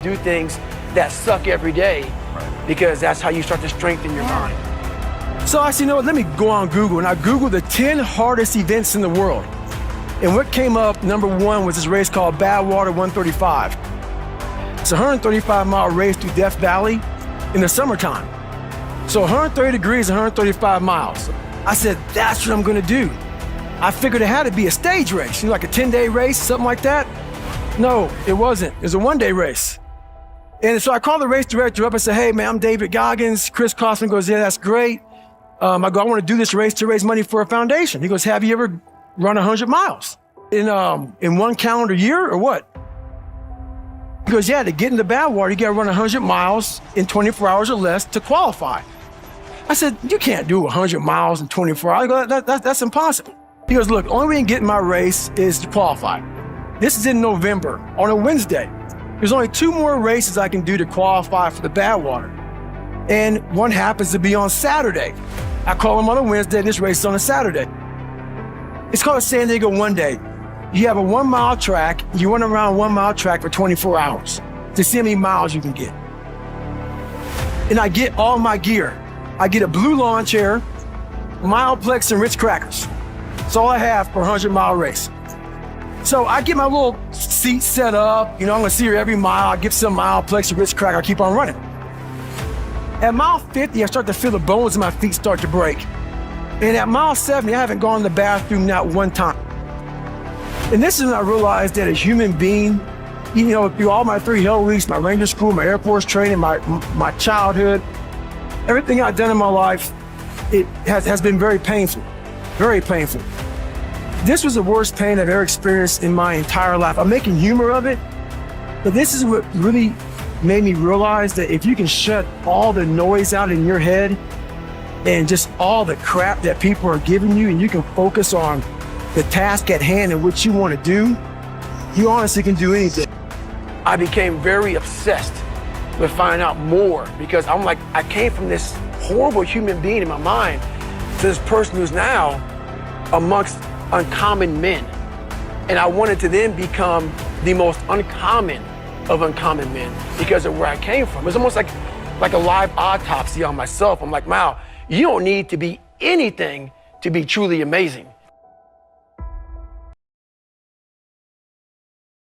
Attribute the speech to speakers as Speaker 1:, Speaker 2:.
Speaker 1: Do things that suck every day, because that's how you start to strengthen your mind. So I said, you know what, let me go on Google, and I Googled the 10 hardest events in the world. And what came up, number one, was this race called Badwater 135. It's a 135-mile race through Death Valley in the summertime. So 130 degrees, 135 miles. I said, that's what I'm gonna do. I figured it had to be a stage race, like a 10-day race, something like that. No, it wasn't. It was a one-day race. And so I called the race director up and said, hey, man, I'm David Goggins. Chris Kostman goes, yeah, that's great. I go, I want to do this race to raise money for a foundation. He goes, have you ever run 100 miles in one calendar year or what? He goes, yeah, to get into Badwater, you got to run 100 miles in 24 hours or less to qualify. I said, you can't do 100 miles in 24 hours. I go, that's impossible. He goes, look, only way you can get in my race is to qualify. This is in November on a Wednesday. There's only 2 more races I can do to qualify for the Badwater. And one happens to be on Saturday. I call them on a Wednesday, this race is on a Saturday. It's called a San Diego One Day. You have a 1-mile track, you run around a 1-mile track for 24 hours to see how many miles you can get. And I get all my gear. I get a blue lawn chair, Mileplex, and Ritz crackers. That's all I have for a 100-mile race. So I get my little seat set up, I'm gonna see her every mile. I get some Mileplex, and Ritz cracker, I keep on running. At mile 50, I start to feel the bones in my feet start to break. And at mile 70, I haven't gone to the bathroom not one time. And this is when I realized that as a human being, through all my 3 hell weeks, my Ranger school, my Air Force training, my childhood, everything I've done in my life, it has been very painful, very painful. This was the worst pain I've ever experienced in my entire life. I'm making humor of it, but this is what really made me realize that if you can shut all the noise out in your head and just all the crap that people are giving you, and you can focus on the task at hand and what you want to do, you honestly can do anything. I became very obsessed with finding out more, because I'm like, I came from this horrible human being in my mind to this person who's now amongst uncommon men. And I wanted to then become the most uncommon of uncommon men because of where I came from. It was almost like a live autopsy on myself. I'm like, wow, you don't need to be anything to be truly amazing.